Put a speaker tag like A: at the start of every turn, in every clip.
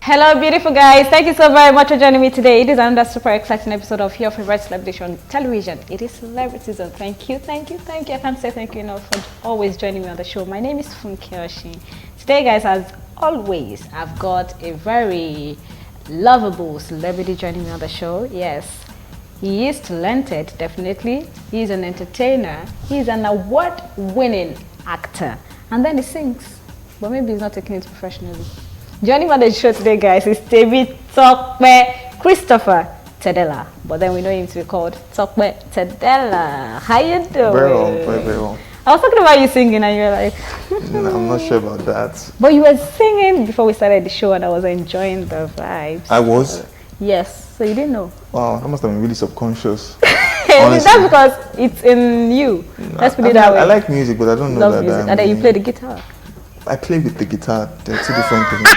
A: Hello, beautiful guys. Thank you so very much for joining me today. It is another super exciting episode of your favorite celebrity on television. It is Celebrity Zone. Thank you. I can't say thank you enough for always joining me on the show. My name is Funke Oshin. Today, guys, as always, I've got a very lovable celebrity joining me on the show. Yes, he is talented, definitely. He's an entertainer. He's an award-winning actor. And then he sings, but maybe he's not taking it professionally. Joining me on the show today, guys, is Tope Christopher Tedela, but then we know him to be called Tope Tedela. How you doing?
B: Very well.
A: I was talking about you singing, and you're like,
B: No, I'm not sure about that.
A: But you were singing before we started the show, and I was enjoying the vibes.
B: I was?
A: Yes, so you didn't know.
B: Wow, that must have been really subconscious.
A: That's because it's in you. Let's put it that way.
B: I like music, but I don't know
A: Love
B: that.
A: music. And then you play the guitar.
B: I play with the guitar. They're two different things.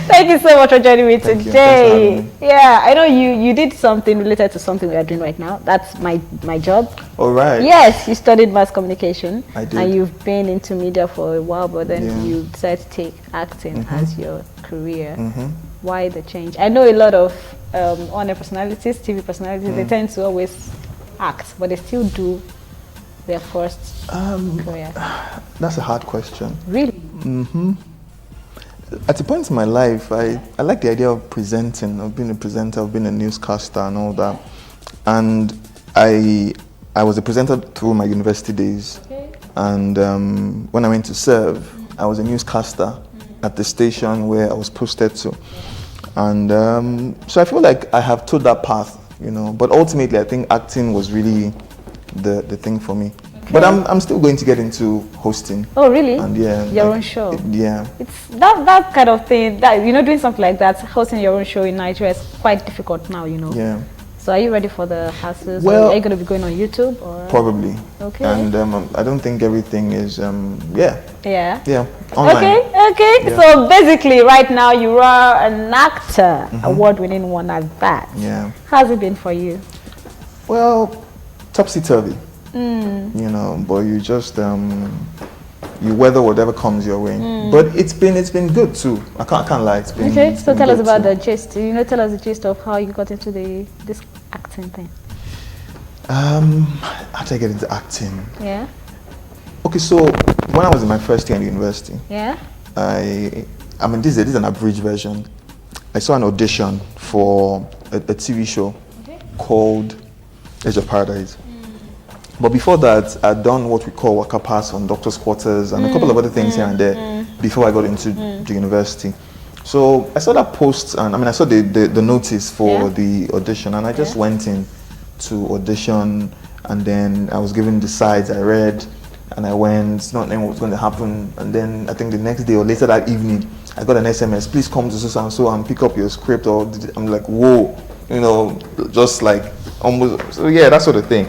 A: Thank you so much for joining me
B: Thank you.
A: today.
B: Thanks for having me.
A: Yeah, I know you did something related to something we are doing right now. That's my job.
B: All right.
A: Yes, you studied mass communication.
B: I did.
A: And you've been into media for a while, but then
B: Yeah.
A: you decided to take acting as your career.
B: Mm-hmm.
A: Why the change? I know a lot of on-air personalities, TV personalities, they tend to always act, but they still do their first career.
B: That's a hard question.
A: Really?
B: Mm-hmm. At a point in my life, I like the idea of presenting, of being a presenter, of being a newscaster and all that. And I was a presenter through my university days.
A: Okay.
B: And when I went to serve, I was a newscaster at the station where I was posted to. And so I feel like I have took that path, you know. But ultimately, I think acting was really the thing for me. Okay. But I'm still going to get into hosting.
A: Oh, really?
B: And yeah,
A: your own show.
B: Yeah.
A: It's that kind of thing. That doing something like that, hosting your own show in Nigeria is quite difficult now.
B: Yeah.
A: So are you ready for the hassles?
B: Well,
A: are you going to be going on YouTube or?
B: Probably.
A: Okay.
B: And I don't think everything is
A: Yeah.
B: Yeah. Online.
A: Okay.
B: Yeah.
A: So basically, right now you are an actor, award-winning one at that.
B: Yeah.
A: How's it been for you?
B: Well, topsy-turvy. You know, but you just you weather whatever comes your way. But it's been good too. I can't lie. It's been
A: Okay. So tell us about
B: too.
A: the gist. Tell us the gist of how you got into this acting thing.
B: How did I get into acting?
A: Yeah.
B: Okay, so when I was in my first year in university,
A: Yeah.
B: I mean this is an abridged version. I saw an audition for a TV show called Edge of Paradise. But before that, I'd done what we call Waka Pass on doctor's quarters and a couple of other things here and there before I got into the university. So I saw that post, and I saw the notice for the audition, and I just went in to audition, and then I was given the sides. I read, and I went, not knowing what was going to happen, and then I think the next day or later that evening, I got an SMS, please come to so and so and pick up your script. Or I'm like, whoa, just like almost. So yeah, that sort of thing.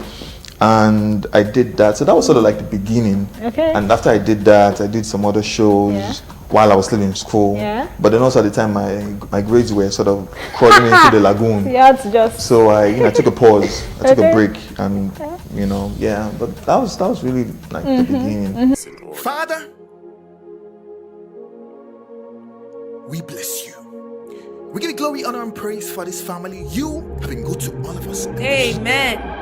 B: And I did that. So that was sort of like the beginning.
A: Okay.
B: And after I did that, I did some other shows while I was still in school.
A: Yeah.
B: But then also at the time, my grades were sort of crawling into the lagoon.
A: Yeah, it's just.
B: So I took a pause. I took a break, and But that was really like the beginning.
C: Father, we bless you. We give you glory, honor, and praise for this family. You have been good to all of us.
D: Amen.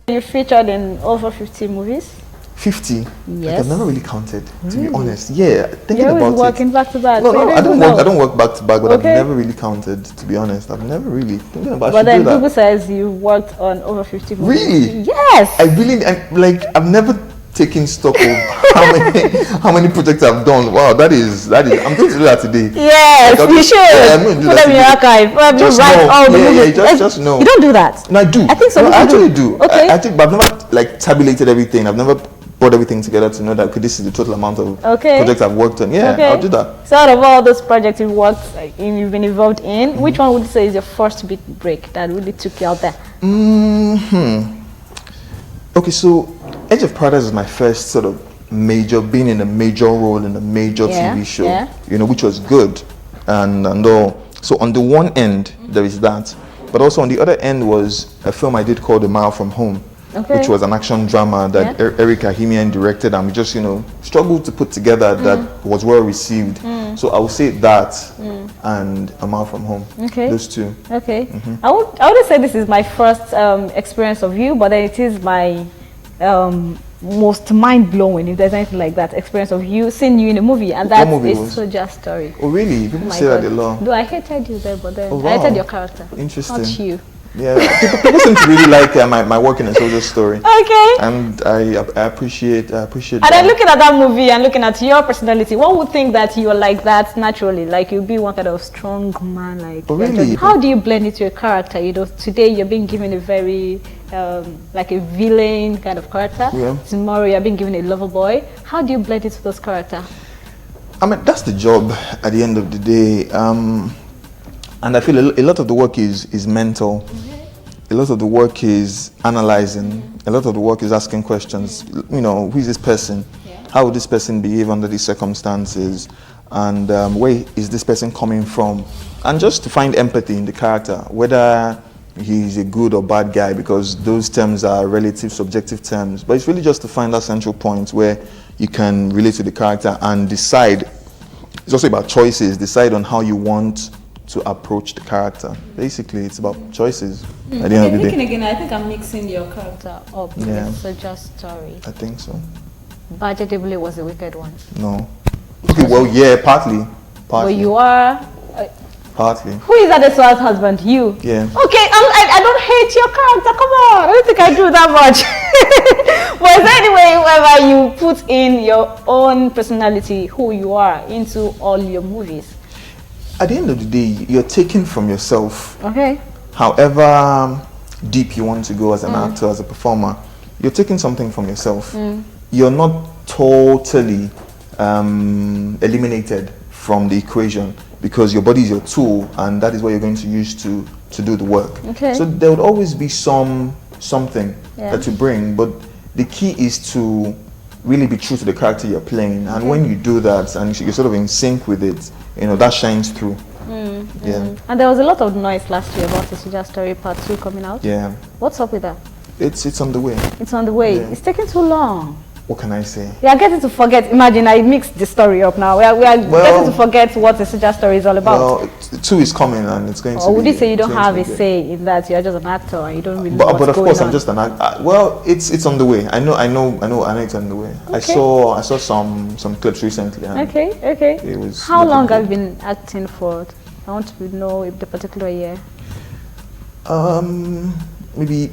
A: You featured in over 50 movies.
B: 50? Like,
A: Yes.
B: I've never really counted, to be honest. Yeah, thinking
A: You're always
B: about
A: working back to back.
B: No,
A: so you
B: I
A: don't
B: don't
A: even
B: work. I
A: know.
B: don't work back to back, but
A: Okay.
B: I've never really counted. To be honest, I've never really thinking about.
A: But
B: should
A: then
B: do that.
A: Google says you worked on over 50 movies.
B: Really?
A: Yes.
B: I've never taken stock of how many projects I've done. Wow, that is. I'm going to do that today.
A: Yes,
B: Like,
A: you should.
B: Yeah, I'm going to do
A: Put
B: that
A: them in your
B: today.
A: archive. Probably
B: Just
A: write
B: know.
A: all the
B: Yeah,
A: movies.
B: just know.
A: You don't do that.
B: No, I do.
A: I think some
B: No, I
A: people
B: actually do.
A: Okay.
B: I think, but I've never like tabulated everything. I've never brought everything together to know that okay, this is the total amount of projects I've worked on. Yeah,
A: Okay.
B: I'll do that.
A: So out of all those projects you've worked, you've been involved in, which one would you say is your first big break that really took you out there?
B: Okay, so Edge of Paradise was my first sort of being in a major role in a major TV show, which was good and all. So on the one end, there is that. But also on the other end was a film I did called A Mile From Home, which was an action drama that Erica Himian directed, and we just, struggled to put together that was well received. So I would say that and A Mile From Home. Okay. Those two.
A: Okay. I would say this is my first experience of you, but then it is my most mind-blowing, if there's anything like that, experience of you, seeing you in a movie, and that is Soja's Story.
B: Oh really? People say that a lot.
A: No, I hated you there, but then I hated your character.
B: Interesting.
A: Not you.
B: Yeah, people seem to really like my work in a Soja's Story.
A: Okay.
B: And I appreciate
A: and then looking at that movie and looking at your personality, one would think that you're like that naturally, like you'll be one kind of strong man. Like,
B: oh really?
A: How do you blend into your character? Today you're being given a very like a villain kind of character.
B: Yeah.
A: Tomorrow you're being given a lover boy. How do you blend into those characters?
B: I mean, that's the job at the end of the day. And I feel a lot of the work is mental. A lot of the work is analyzing. A lot of the work is asking questions. Who is this person? How would this person behave under these circumstances? And where is this person coming from? And just to find empathy in the character, whether he's a good or bad guy, because those terms are relative, subjective terms. But it's really just to find that central point where you can relate to the character and decide. It's also about choices. Decide on how you want to approach the character. Basically, it's about choices at the end of the day.
A: Thinking again, I think I'm mixing your character up.
B: Yeah.
A: So just Story.
B: I think so.
A: Budgetable was a wicked one.
B: No. Okay, well, yeah, partly.
A: But you are...
B: partly.
A: Who is Adesua's husband? You?
B: Yeah.
A: Okay, I don't hate your character. Come on. I don't think I do that much. But is there any way wherever you put in your own personality, who you are, into all your movies?
B: At the end of the day, you're taken from yourself.
A: Okay.
B: However deep you want to go as an actor, as a performer, you're taking something from yourself. You're not totally eliminated from the equation, because your body is your tool, and that is what you're going to use to do the work. Okay. So there would always be something that you bring, but the key is to really be true to the character you're playing. And when you do that and you're sort of in sync with it, that shines through. Yeah. And
A: there was a lot of noise last year about the Soja's Story Part 2 coming out.
B: Yeah.
A: What's up with that?
B: It's on the way.
A: It's on the way. Yeah. It's taking too long.
B: What can I say?
A: We are getting to forget. Imagine I mixed the story up now. We are getting to forget what the Soja's Story is all about.
B: Well, 2 is coming and it's going to be...
A: Or would you say you don't have a say in that? You're just an actor and you don't really know what's
B: But of course,
A: going
B: I'm just an actor. Well, it's on the way. I know it's on the way. Okay. I saw some clips recently. And
A: okay.
B: It was
A: How long have you been acting for? I want to know if the particular year.
B: Maybe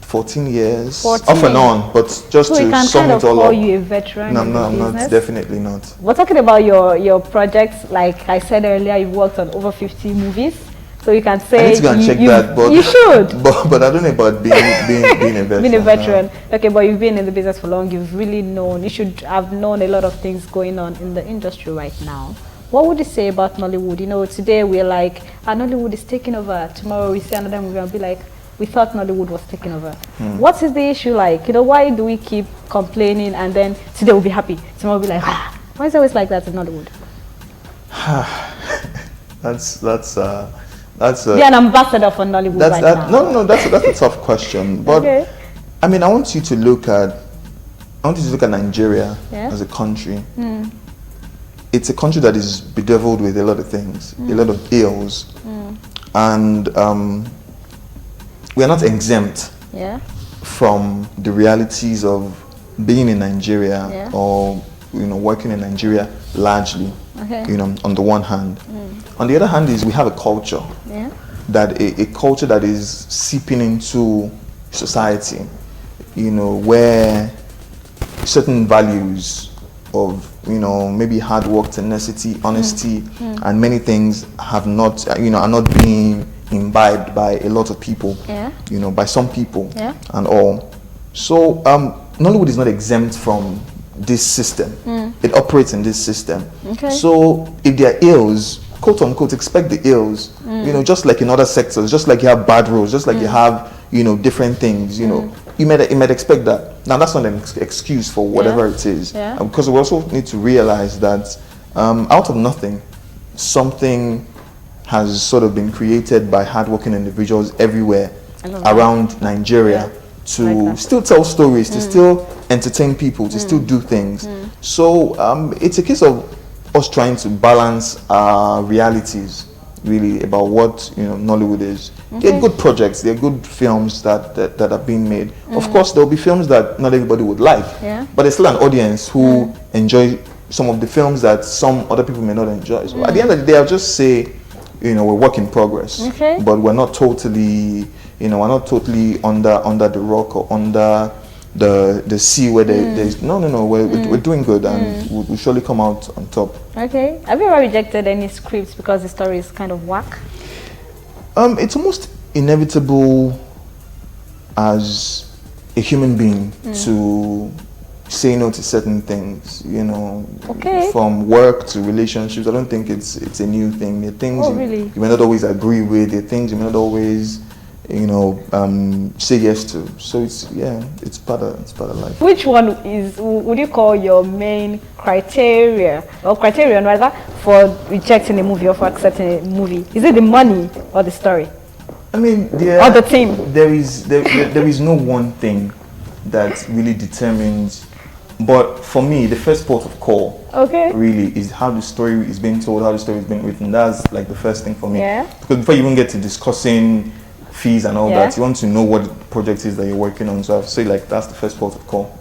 B: 14 years,
A: 14.
B: off and on, but just
A: so
B: to
A: we can
B: sum
A: kind of
B: it all
A: call
B: up.
A: you a veteran.
B: No,
A: in
B: I'm
A: the
B: not.
A: business.
B: Definitely not.
A: We're talking about your projects. Like I said earlier, you've worked on over 50 movies, so you can say
B: I need to go and check that. But
A: you should.
B: But I don't know about being a veteran.
A: Being a veteran. No. Okay, but you've been in the business for long. You've really known. You should have known a lot of things going on in the industry right now. What would you say about Nollywood? Today we're like, Nollywood is taking over. Tomorrow we see another movie and be like, we thought Nollywood was taking over. What is the issue like? Why do we keep complaining and then today we'll be happy, tomorrow we'll be like, why is it always like that in Nollywood?
B: That's
A: be an ambassador for Nollywood right now.
B: No, that's a tough question. But
A: okay.
B: I mean, I want you to look at Nigeria as a country. It's a country that is bedeviled with a lot of things, a lot of ills, and we are not exempt from the realities of being in Nigeria or working in Nigeria largely. On the one hand, on the other hand is we have a culture that a culture that is seeping into society, where certain values of maybe hard work, tenacity, honesty, and many things have not are not being imbibed by a lot of people, by some people and all. So Nollywood is not exempt from this system. It operates in this system. So if there are ills, quote unquote, expect the ills, just like in other sectors, just like you have bad roads, just like you have different things, you might expect that. Now that's not an excuse for whatever it is, because we also need to realize that out of nothing something has sort of been created by hardworking individuals everywhere
A: that.
B: around Nigeria to
A: Like
B: still tell stories, to still entertain people, to still do things. So it's a case of us trying to balance our realities, really, about what Nollywood is. They're good projects, they're good films that are being made. Of course, there'll be films that not everybody would like, but there's still an audience who enjoy some of the films that some other people may not enjoy. So at the end of the day, I'll just say, we're work in progress, but we're not totally, we're not totally under the rock or under the sea where there's no. We're doing good, and we'll surely come out on top.
A: Okay. Have you ever rejected any scripts because the story is kind of whack?
B: It's almost inevitable as a human being to say no to certain things, from work to relationships. I don't think it's a new thing. There are things you may not always agree with, there are things you may not always say yes to. So it's part of life.
A: Which one would you call your main criterion rather for rejecting a movie or for accepting a movie? Is it the money or the story?
B: I mean,
A: or the theme?
B: There is no one thing that really determines. But for me, the first port of call really is how the story is being told, how the story is being written. That's like the first thing for me. Because before you even get to discussing fees and all that, you want to know what the project is that you're working on. So I say that's the first port of call.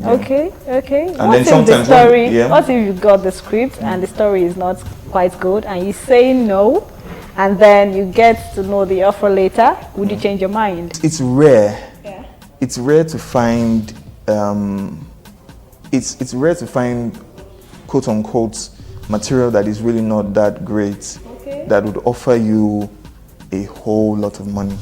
A: Okay.
B: And
A: what
B: then sometimes
A: what if you got the script and the story is not quite good and you say no, and then you get to know the offer later? Would you change your mind?
B: It's rare. It's rare to find. It's rare to find, quote unquote, material that is really not that great, that would offer you a whole lot of money.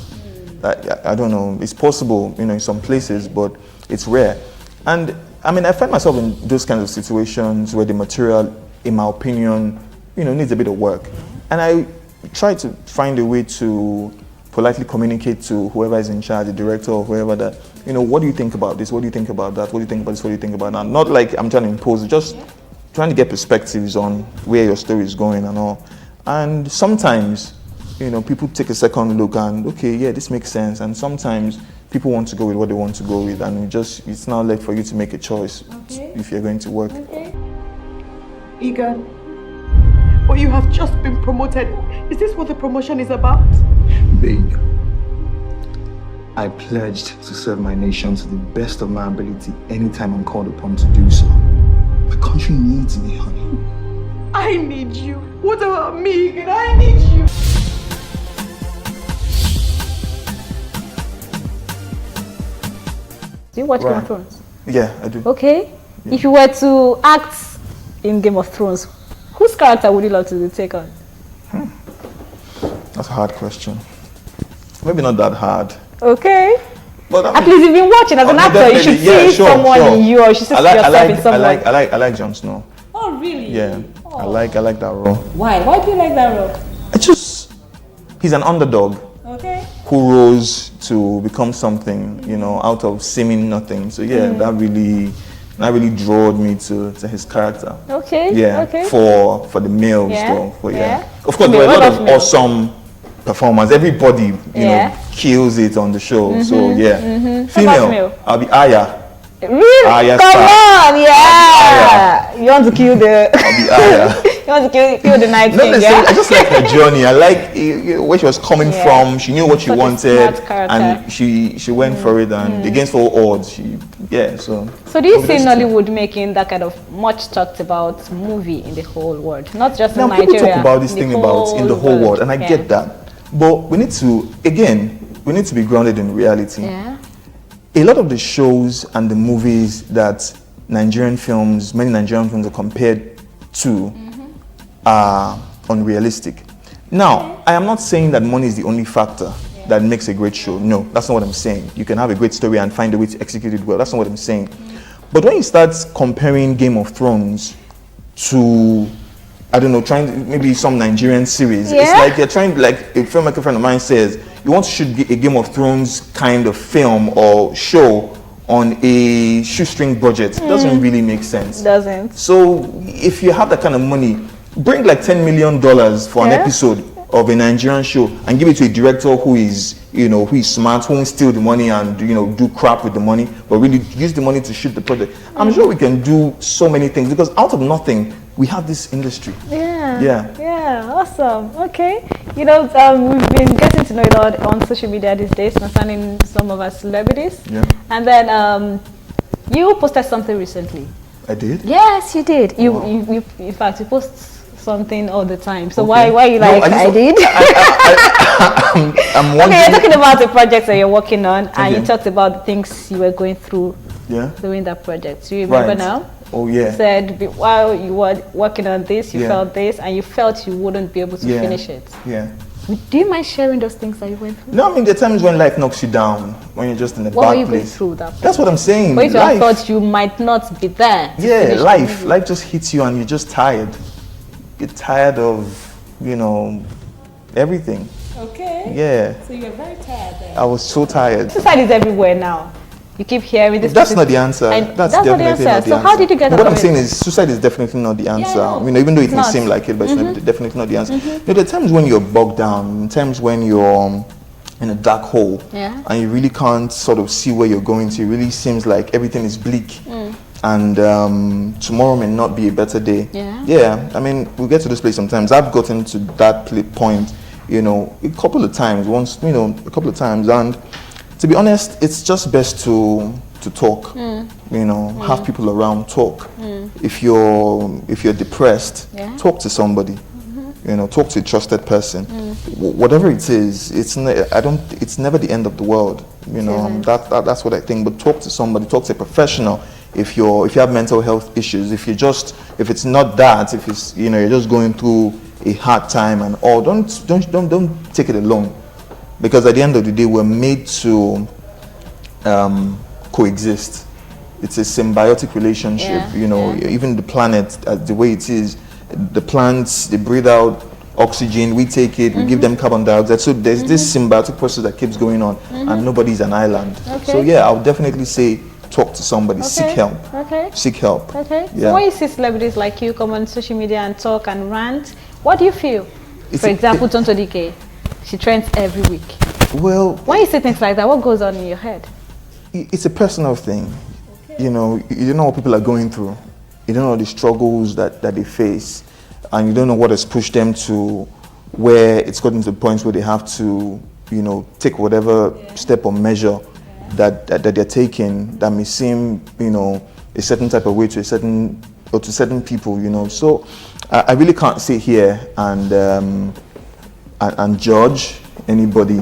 B: I don't know. It's possible, in some places, but it's rare. And I mean, I find myself in those kinds of situations where the material, in my opinion, needs a bit of work, and I try to find a way to politely communicate to whoever is in charge, the director or whoever, that, what do you think about this? What do you think about that? What do you think about this? What do you think about that? Not like I'm trying to impose, just trying to get perspectives on where your story is going and all. And sometimes, people take a second look and, this makes sense. And sometimes people want to go with what they want to go with, and it's now left for you to make a choice if you're going to work.
D: Egan, but you have just been promoted. Is this what the promotion is about?
E: Babe, I pledged to serve my nation to the best of my ability anytime I'm called upon to do so. My country needs me, honey.
D: I need you. What about me, Egan? I need you.
A: Do you watch Game of Thrones?
B: Yeah, I do.
A: Okay. Yeah. If you were to act in Game of Thrones, whose character would you love to take on?
B: That's a hard question. Maybe not that hard.
A: Okay.
B: But
A: at least you've been watching as an actor, you should see someone in you, or you should see yourself in someone.
B: I like Jon Snow.
A: Oh, really?
B: Yeah. Oh. I like that role.
A: Why? Why do you like that role?
B: He's an underdog.
A: Okay.
B: Who rose to become something, out of seeming nothing. So that really drew me to his character.
A: Okay.
B: Yeah.
A: Okay.
B: For the males though. Of course, there were a lot of awesome performers. Everybody, kills it on the show. So female, I'll be Aya.
A: Really?
B: Aya
A: Come on,
B: Aya.
A: You want to kill the?
B: I'll be Aya.
A: You want to kill the Night King?
B: I just like her journey. I like where she was coming from. She knew what she wanted, and she went for it, and against all odds, So
A: do you see Nollywood making that kind of much talked about movie in the whole world, not just in Nigeria?
B: People talk about this thing about in the whole world, and I get that, but we need to be grounded in reality.
A: Yeah.
B: A lot of the shows and the movies that many Nigerian films are compared to are unrealistic. Now, I am not saying that money is the only factor that makes a great show. No, that's not what I'm saying. You can have a great story and find a way to execute it well. That's not what I'm saying. But when you start comparing Game of Thrones to, I don't know, maybe some Nigerian series, it's like you're trying, like a filmmaker friend of mine says, you want to shoot a Game of Thrones kind of film or show on a shoestring budget. It doesn't really make sense.
A: Doesn't.
B: So if you have that kind of money, bring like $10 million for an episode. of a Nigerian show and give it to a director who is, who is smart, who won't steal the money and, do crap with the money, but really use the money to shoot the project. I'm sure we can do so many things because out of nothing, we have this industry.
A: Yeah, awesome. Okay. We've been getting to know a lot on social media these days concerning some of our celebrities.
B: Yeah.
A: And then you posted something recently.
B: I did?
A: Yes, you did.
B: Wow.
A: You in fact, you post something all the time. So
B: Okay.
A: why are you like, I did?
B: I'm wondering.
A: Okay, you're talking about the projects that you're working on, and
B: Okay.
A: you talked about the things you were going through doing that project. Do you remember
B: Right.
A: now?
B: Oh, yeah.
A: You said while you were working on this, you
B: Yeah.
A: felt this, and you felt you wouldn't be able to finish it.
B: Yeah.
A: Do you mind sharing those things that you went through?
B: No, I mean, there are times when life knocks you down, when you're just in a
A: What were
B: bad
A: you going
B: place.
A: through that?
B: That's what I'm saying.
A: But if you
B: Life.
A: thought you might not be there. to
B: Yeah,
A: finish
B: life.
A: it.
B: Life just hits you and you're just tired. You're tired of, everything.
A: Okay.
B: Yeah.
A: So you're very tired then.
B: I was so tired.
A: Suicide is everywhere now. You keep hearing this.
B: That's not the answer.
A: And
B: That's
A: not the
B: definitely
A: answer.
B: not the
A: So
B: answer.
A: how did you get
B: No,
A: out
B: what I'm
A: of
B: saying
A: it?
B: is suicide is definitely not the answer.
A: I know.
B: Even though it
A: It's
B: may
A: not.
B: seem like it, but it's definitely not the answer. There are times when you're bogged down, times when you're in a dark hole,
A: Yeah.
B: and you really can't sort of see where you're going to. It really seems like everything is bleak. And tomorrow may not be a better day.
A: Yeah.
B: I mean, we get to this place sometimes. I've gotten to that point, a couple of times. A couple of times. And to be honest, it's just best to talk. Have people around, talk. If you're depressed, talk to somebody. Talk to a trusted person. Whatever it is, it's never the end of the world. That's what I think. But talk to somebody, talk to a professional. If you have mental health issues, if it's not that, if it's you're just going through a hard time and all, don't take it alone, because at the end of the day, we're made to coexist. It's a symbiotic relationship. Even the planet, the way it is, the plants, they breathe out oxygen, we take it, we give them carbon dioxide. So there's this symbiotic process that keeps going on, and nobody's an island.
A: Okay.
B: So yeah, I would definitely say talk to somebody, seek help.
A: Okay.
B: Seek help.
A: Okay.
B: Yeah.
A: So when you see celebrities like you come on social media and talk and rant, what do you feel?
B: It's
A: For
B: a-
A: example, Tonto DK, she trends every week.
B: Well,
A: When you see things like that, what goes on in your head?
B: it's a personal thing. You don't know what people are going through. You don't know the struggles that they face, and you don't know what has pushed them to where it's gotten to the point where they have to, take whatever step or measure that they're taking that may seem, a certain type of way to certain people, So I really can't sit here and judge anybody,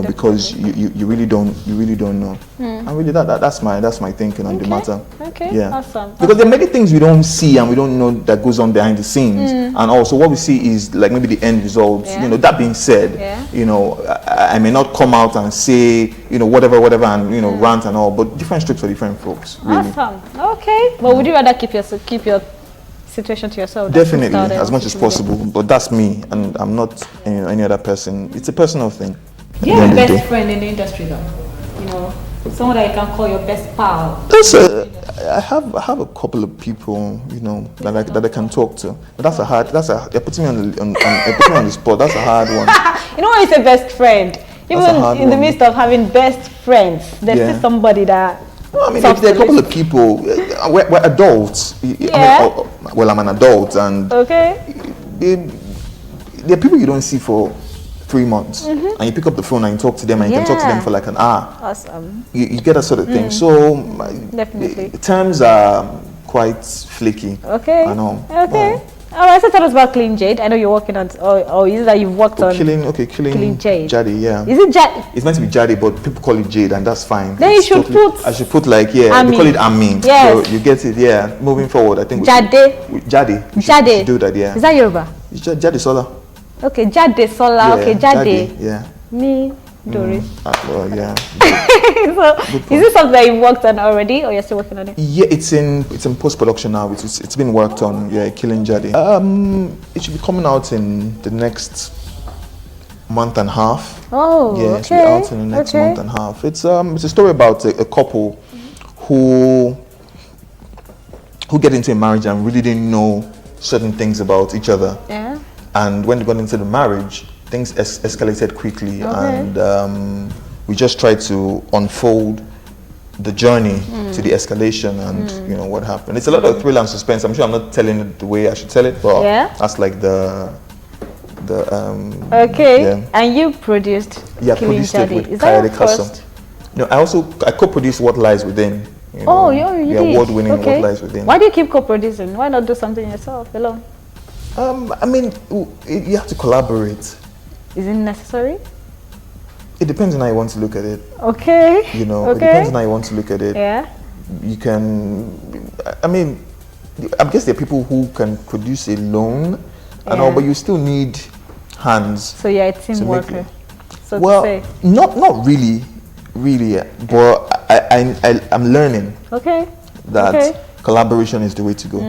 B: because you really don't know. And really that's my thinking on the matter.
A: Okay.
B: Yeah.
A: Awesome.
B: Because there are many things we don't see and we don't know that goes on behind the scenes. And also what we see is like maybe the end results.
A: Yeah.
B: That being said, I may not come out and say, whatever and rant and all, but different strokes for different folks. Really.
A: Awesome. Okay. But would you rather keep your situation to yourself? than
B: Definitely,
A: post out
B: as
A: on
B: much as
A: social media?
B: possible. But that's me, and I'm not any other person. It's a personal thing.
A: Do you have a best friend in the industry though? Someone that you can call your best pal.
B: I have a couple of people, that I can talk to. But you're putting me on the spot. That's a hard one.
A: When you say best friend, even
B: That's a hard
A: in the
B: one.
A: midst of having best friends, there's
B: Yeah.
A: still somebody that.
B: No, I mean,
A: tops
B: there are a
A: the
B: couple
A: list.
B: of people. We're adults.
A: Yeah.
B: Well, I'm an adult, and
A: Okay.
B: there are people you don't see for 3 months, and you pick up the phone and you talk to them, and you can talk to them
A: Yeah.
B: for like an hour.
A: Awesome.
B: You get that sort of thing. So
A: Definitely.
B: terms are quite flaky.
A: Okay.
B: I know.
A: Okay. All right. So tell us about Clean Jade. I know you're working on, or is it that you've worked on?
B: Killing
A: Jade.
B: Jade, yeah.
A: Is it Jade?
B: It's meant to be Jade, but people call it Jade, and that's fine.
A: Then you
B: It's
A: should put
B: I should put like they
A: Amin.
B: call it Amin.
A: Yes.
B: So you get it, yeah. Moving forward, I think
A: Jade.
B: Jade. We
A: Jade.
B: should do that, yeah.
A: Is that Yoruba?
B: It's Jade Sola.
A: Okay. Jade Sola.
B: Yeah,
A: Okay. Jade.
B: Yeah.
A: Me. Doris.
B: Well, yeah.
A: So, is this something that you've worked on already, or you're still working on it?
B: Yeah, it's in post production now. It's been worked on. Yeah, Killing Jade. It should be coming out in the next month and a half.
A: Oh,
B: Yeah,
A: okay.
B: it should be out in the next month and a half. It's a story about a couple who get into a marriage and really didn't know certain things about each other.
A: Yeah.
B: And when they got into the marriage, things escalated quickly,
A: Okay.
B: and we just tried to unfold the journey to the escalation and you know what happened. It's a lot of thriller and suspense. I'm sure I'm not telling it the way I should tell it, but
A: Yeah.
B: that's like the
A: Okay.
B: yeah.
A: And you produced
B: Yeah,
A: Killing
B: produced it
A: Daddy.
B: with
A: Is that your
B: Kayode Kasso.
A: first?
B: No, I co-produced What Lies Within. You know,
A: Oh, you
B: the
A: did.
B: award-winning
A: Okay.
B: What Lies Within.
A: Why do you keep co-producing? Why not do something yourself alone?
B: I mean, you have to collaborate.
A: Is it necessary?
B: It depends on how you want to look at it.
A: Okay.
B: You know,
A: okay.
B: it depends on how you want to look at it.
A: Yeah.
B: You can, I mean, I guess there are people who can produce alone and all,
A: Yeah.
B: but you still need hands.
A: So you're a team
B: to make
A: worker.
B: it.
A: So
B: Well,
A: to say.
B: not really, but I'm learning
A: Okay.
B: that
A: Okay.
B: collaboration is the way to go.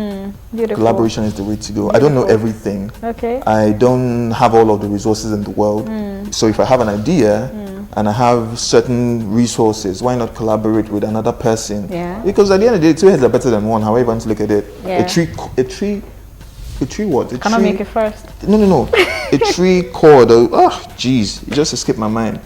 A: Beautiful.
B: Collaboration is the way to go. I don't know
A: Beautiful.
B: everything.
A: Okay.
B: I don't have all of the resources in the world. So if I have an idea and I have certain resources, why not collaborate with another person?
A: Yeah.
B: Because at the end of the day, two heads are better than one, however you want to look at it.
A: Yeah.
B: A tree what? A
A: Cannot
B: tree,
A: make it first.
B: No. A tree cord. Oh, jeez. It just escaped my mind.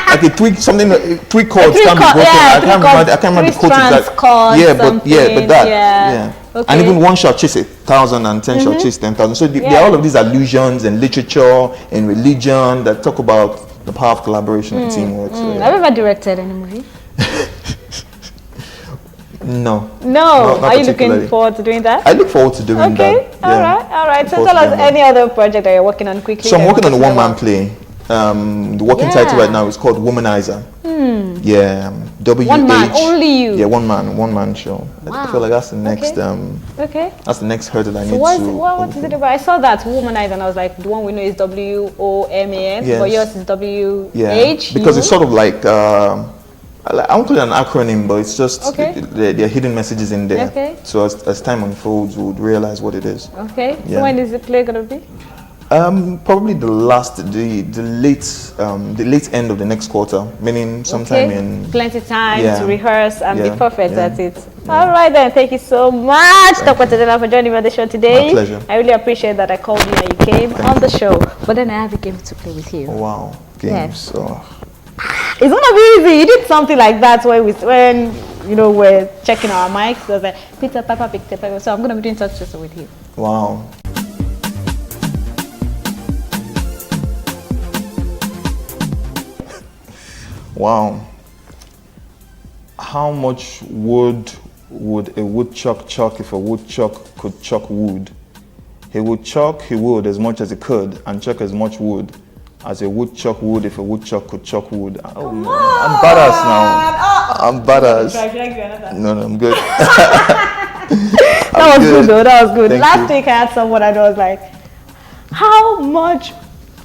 B: Like a twig, something, three cords
A: three
B: can be
A: cord-
B: broken.
A: yeah,
B: I
A: three
B: can't remember. I can't remember the
A: three
B: quote
A: strands
B: exactly.
A: cord,
B: Yeah, but
A: something,
B: that.
A: yeah.
B: Yeah.
A: Okay.
B: And even one shall chase 1,000 and 10 shall chase 10,000. So there are all of these allusions in literature, in religion that talk about the power of collaboration and teamwork. So, yeah.
A: Have you ever directed any movie?
B: No.
A: No.
B: not
A: Are you
B: particularly.
A: looking forward to doing that?
B: I look forward to doing
A: Okay.
B: that.
A: All
B: yeah.
A: right. All right. So
B: Look
A: tell
B: forward
A: us
B: to doing
A: any other project that you're working on quickly.
B: So I'm
A: that
B: working on a
A: you want to
B: one-man play. The working title
A: Yeah.
B: right now is called Womanizer. Yeah, WH.
A: One man, only you.
B: Yeah, one man show. I
A: Wow.
B: feel like that's the next.
A: Okay. Okay.
B: That's the next hurdle I
A: So
B: need
A: what
B: to.
A: is it about? I saw that Womanizer and I was like, the one we know is WOMAN,
B: Yes.
A: but yours is WH.
B: Yeah, because it's sort of like I won't call it an acronym, but it's just
A: Okay.
B: there are hidden messages in there.
A: Okay.
B: So as time unfolds, we would realize what it is.
A: Okay. So
B: Yeah.
A: when is the play gonna be?
B: Probably the late end of the next quarter, meaning sometime in.
A: Plenty time
B: Yeah.
A: to rehearse and be
B: Yeah.
A: perfect
B: Yeah.
A: at it. All right then, thank you so much, Tope Tedela, for joining me on the show today.
B: My pleasure.
A: I really appreciate that I called you and you came on the show. But then I have a game to play with you.
B: Wow, games. Oh.
A: It's gonna be easy. You did something like that when you know we're checking our mics. So I was like, Peter Pepper, Peter Pepper. So I'm gonna be doing touch just with you.
B: Wow. Wow. How much wood would a woodchuck chuck if a woodchuck could chuck wood? He would chuck he would as much as he could and chuck as much wood as a woodchuck would if a woodchuck could chuck wood. Oh, man. I'm badass now. I'm badass.
A: Should I give you another?
B: No, I'm good.
A: That was good though. That was good.
B: Thank
A: Last
B: you.
A: week I had someone and I was like, how much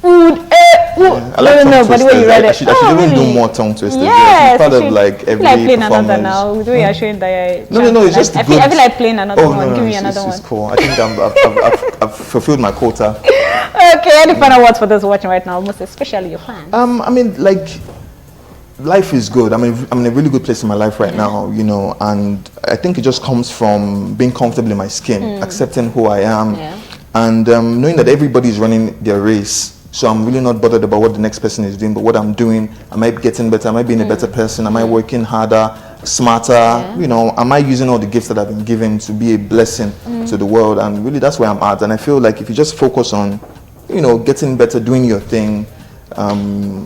A: would
B: I like
A: no,
B: tongue
A: but the way you
B: twisters.
A: read
B: I
A: it.
B: should even do more tongue twisters.
A: Yes,
B: It's part
A: you
B: of
A: should.
B: like
A: I
B: every
A: feel like playing another
B: performance.
A: now. The way you're showing that you're
B: No, it's just
A: I
B: good.
A: feel like playing another
B: Oh,
A: one.
B: no,
A: Give me
B: it's,
A: another
B: it's
A: one.
B: cool. I think I've fulfilled my quota.
A: Okay, any final words for those watching right now, most especially your fans?
B: I mean, like, life is good. I'm in a really good place in my life right now, you know, and I think it just comes from being comfortable in my skin, accepting who I am, and knowing that everybody's running their race. So I'm really not bothered about what the next person is doing, but what I'm doing. Am I getting better? Am I being a better person? Am I working harder, smarter? You know, am I using all the gifts that I've been given to be a blessing to the world? And really, that's where I'm at. And I feel like if you just focus on, you know, getting better, doing your thing,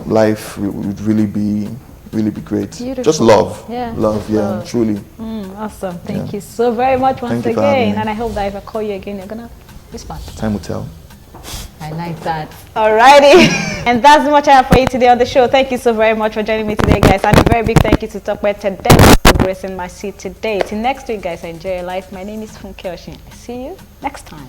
B: life would really be great.
A: Beautiful.
B: Just love.
A: Yeah,
B: Love,
A: just
B: yeah,
A: love.
B: truly.
A: Awesome. Thank you so very much once
B: Thank you for having
A: again.
B: me.
A: And I hope that if I call you again, you're going to respond.
B: Time will tell.
A: I like that. Alrighty. And that's much I have for you today on the show. Thank you so very much for joining me today, guys. And a very big thank you to Tope Tedela for gracing my seat today. Till next week, guys, enjoy your life. My name is Funke Oshin. See you next time.